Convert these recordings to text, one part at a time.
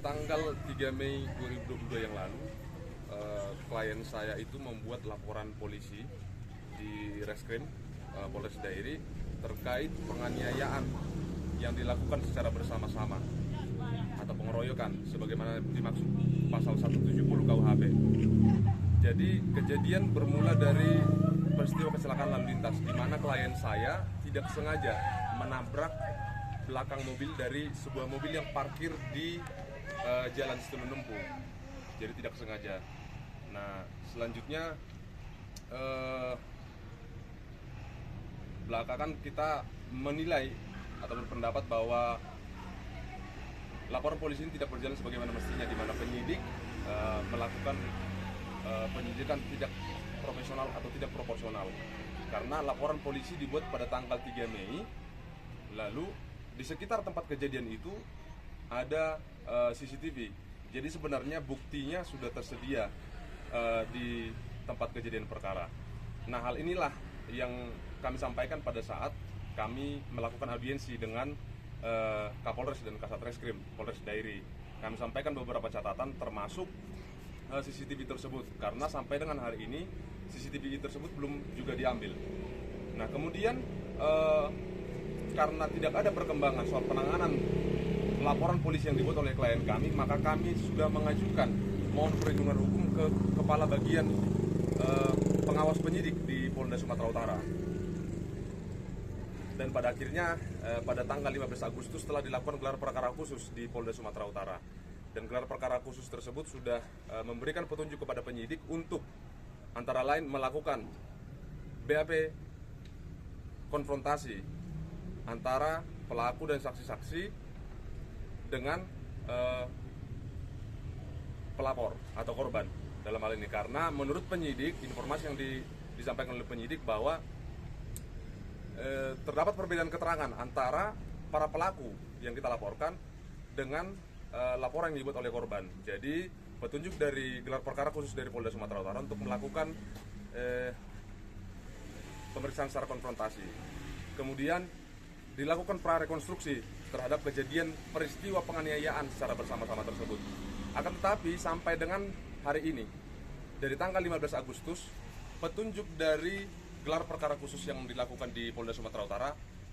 Tanggal 3 Mei 2022 yang lalu, klien saya itu membuat laporan polisi di Reskrim Polres Dairi terkait penganiayaan yang dilakukan secara bersama-sama atau pengeroyokan sebagaimana dimaksud pasal 170 KUHP. Jadi kejadian bermula dari peristiwa kecelakaan lalu lintas di mana klien saya tidak sengaja menabrak belakang mobil dari sebuah mobil yang parkir di Jalan Situlunumpu. Jadi tidak sengaja. Nah, selanjutnya belakangan kita menilai atau berpendapat bahwa laporan polisi ini tidak berjalan sebagaimana mestinya, di mana penyidik melakukan penyidikan tidak profesional atau tidak proporsional. Karena laporan polisi dibuat pada tanggal 3 Mei, lalu di sekitar tempat kejadian itu ada CCTV. Jadi sebenarnya buktinya sudah tersedia di tempat kejadian perkara. Nah, hal inilah yang kami sampaikan pada saat kami melakukan audiensi dengan Kapolres dan Kasat Reskrim Polres Dairi. Kami sampaikan beberapa catatan termasuk CCTV tersebut, karena sampai dengan hari ini CCTV tersebut belum juga diambil. Nah, kemudian karena tidak ada perkembangan soal penanganan laporan polisi yang dibuat oleh klien kami, maka kami sudah mengajukan mohon perlindungan hukum ke Kepala Bagian Pengawas Penyidik di Polda Sumatera Utara. Dan pada akhirnya pada tanggal 15 Agustus telah dilakukan gelar perkara khusus di Polda Sumatera Utara. Dan gelar perkara khusus tersebut sudah memberikan petunjuk kepada penyidik untuk antara lain melakukan BAP konfrontasi antara pelaku dan saksi-saksi dengan pelapor atau korban dalam hal ini. Karena menurut penyidik, informasi yang disampaikan oleh penyidik bahwa terdapat perbedaan keterangan antara para pelaku yang kita laporkan dengan laporan yang dibuat oleh korban. Jadi petunjuk dari gelar perkara khusus dari Polda Sumatera Utara untuk melakukan pemeriksaan secara konfrontasi. Kemudian dilakukan prarekonstruksi terhadap kejadian peristiwa penganiayaan secara bersama-sama tersebut. Akan tetapi sampai dengan hari ini, dari tanggal 15 Agustus, petunjuk dari gelar perkara khusus yang dilakukan di Polda Sumatera Utara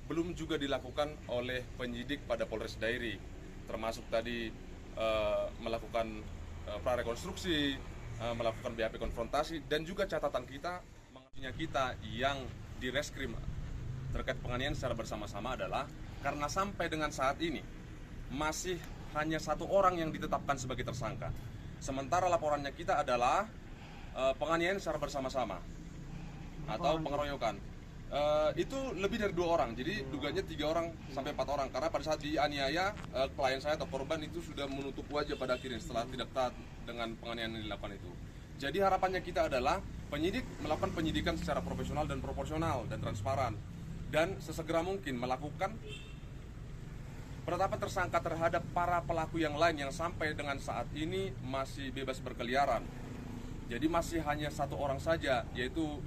belum juga dilakukan oleh penyidik pada Polres Dairi, termasuk tadi melakukan prarekonstruksi, melakukan BAP konfrontasi, dan juga catatan kita yang di Reskrim terkait penganiayaan secara bersama-sama adalah karena sampai dengan saat ini masih hanya satu orang yang ditetapkan sebagai tersangka. Sementara laporannya kita adalah penganiayaan secara bersama-sama atau pengeroyokan. Itu lebih dari 2 orang, jadi dugaannya 3 orang sampai 4 orang. Karena pada saat dianiaya, klien saya atau korban itu sudah menutup wajah pada akhirnya setelah tidak taat dengan penganiayaan yang dilakukan itu. Jadi harapannya kita adalah penyidik melakukan penyidikan secara profesional dan proporsional dan transparan, dan sesegera mungkin melakukan penetapan tersangka terhadap para pelaku yang lain yang sampai dengan saat ini masih bebas berkeliaran. Jadi masih hanya 1 orang saja, yaitu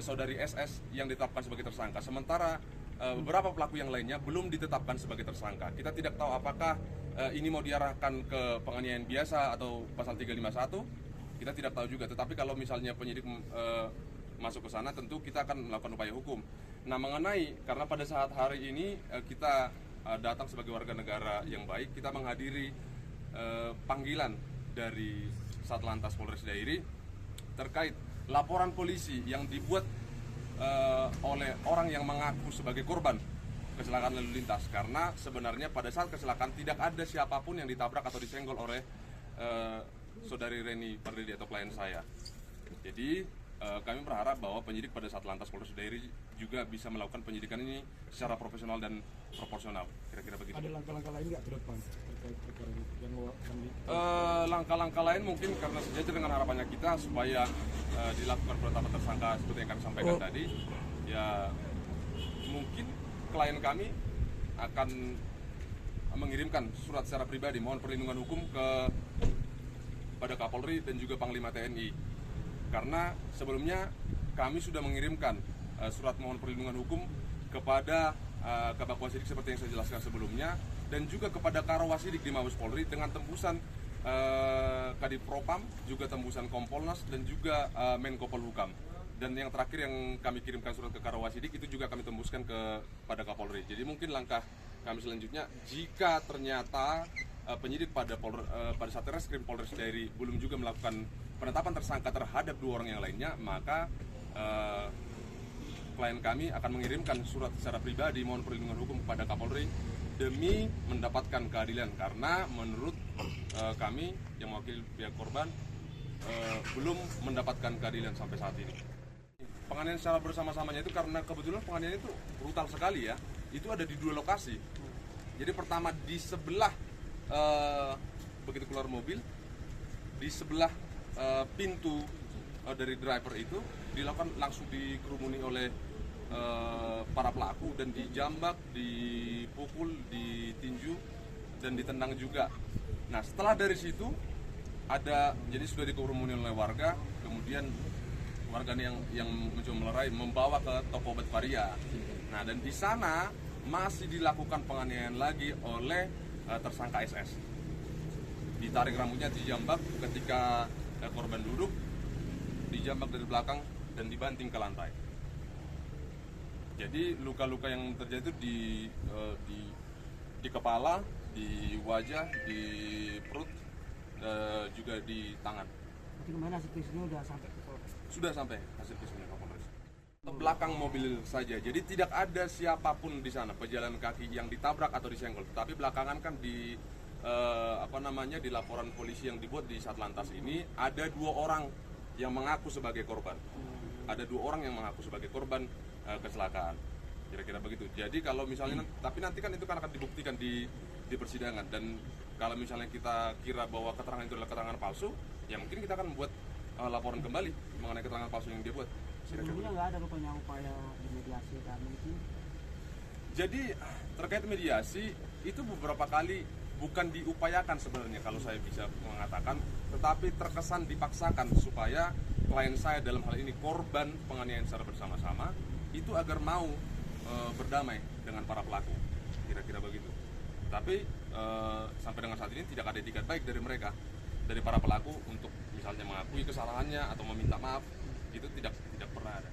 saudari SS yang ditetapkan sebagai tersangka. Sementara beberapa pelaku yang lainnya belum ditetapkan sebagai tersangka. Kita tidak tahu apakah ini mau diarahkan ke penganiayaan biasa atau pasal 351. Kita tidak tahu juga. Tetapi kalau misalnya penyidik masuk ke sana, tentu kita akan melakukan upaya hukum. Nah, mengenai karena pada saat hari ini kita datang sebagai warga negara yang baik, kita menghadiri panggilan dari Satlantas Polres Dairi terkait laporan polisi yang dibuat oleh orang yang mengaku sebagai korban kecelakaan lalu lintas. Karena sebenarnya pada saat kecelakaan tidak ada siapapun yang ditabrak atau disenggol oleh saudari Reni Pardede atau klien saya. Jadi kami berharap bahwa penyidik pada Satlantas Polres Dairi juga bisa melakukan penyidikan ini secara profesional dan proporsional. Kira-kira begitu. Ada langkah-langkah lain nggak ke depan terkait perkara ini yang langkah-langkah lain mungkin karena sejajar dengan harapannya kita supaya dilakukan penetapan tersangka seperti yang kami sampaikan tadi. Ya mungkin klien kami akan mengirimkan surat secara pribadi mohon perlindungan hukum pada Kapolri dan juga Panglima TNI. Karena sebelumnya kami sudah mengirimkan surat mohon perlindungan hukum kepada Kabak Wasidik seperti yang saya jelaskan sebelumnya, dan juga kepada Karawasidik di Mabes Polri dengan tembusan Kadif Propam, juga tembusan Kompolnas dan juga Menko Polhukam. Dan yang terakhir yang kami kirimkan surat ke Karawasidik itu juga kami tembuskan kepada Kapolri. Jadi mungkin langkah kami selanjutnya, jika ternyata penyidik pada Satreskrim Polres Dairi belum juga melakukan penetapan tersangka terhadap 2 orang yang lainnya, maka klien kami akan mengirimkan surat secara pribadi mohon perlindungan hukum kepada Kapolri demi mendapatkan keadilan, karena menurut kami yang mewakili pihak korban belum mendapatkan keadilan sampai saat ini. Penganiayaan secara bersama-samanya itu karena kebetulan penganiayaan itu brutal sekali ya. Itu ada di 2 lokasi. Jadi pertama di sebelah begitu keluar mobil, di sebelah pintu dari driver itu dilakukan, langsung dikerumuni oleh para pelaku dan dijambak, dipukul, ditinju dan ditendang juga. Nah setelah dari situ jadi sudah dikerumuni oleh warga, kemudian warga yang mencoba melerai membawa ke toko obat Varia. Nah dan di sana masih dilakukan penganiayaan lagi oleh tersangka SS. Ditarik rambutnya, dijambak ketika korban duduk, dijambak dari belakang dan dibanting ke lantai. Jadi luka-luka yang terjadi itu di kepala, di wajah, di perut, juga di tangan. Nanti kemana hasil visumnya udah sampai ke Polres? Sudah sampai hasil visumnya ke Polres. Belakang mobil saja, jadi tidak ada siapapun di sana pejalan kaki yang ditabrak atau disenggol. Tapi belakangan kan di di laporan polisi yang dibuat di Satlantas ini ada 2 orang yang mengaku sebagai korban. Ada 2 orang yang mengaku sebagai korban kecelakaan. Kira-kira begitu. Jadi kalau misalnya tapi nanti kan itu kan akan dibuktikan di persidangan, dan kalau misalnya kita kira bahwa keterangan itu adalah keterangan palsu, ya mungkin kita akan membuat laporan kembali mengenai keterangan palsu yang dia buat. Sebelumnya nggak ada rupanya upaya dimediasi dan mungkin. Jadi terkait mediasi itu beberapa kali bukan diupayakan sebenarnya kalau saya bisa mengatakan, tetapi terkesan dipaksakan supaya klien saya dalam hal ini korban penganiayaan secara bersama-sama itu agar mau berdamai dengan para pelaku, kira-kira begitu. Tapi sampai dengan saat ini tidak ada itikat baik dari mereka, dari para pelaku untuk misalnya mengakui kesalahannya atau meminta maaf, itu tidak pernah ada.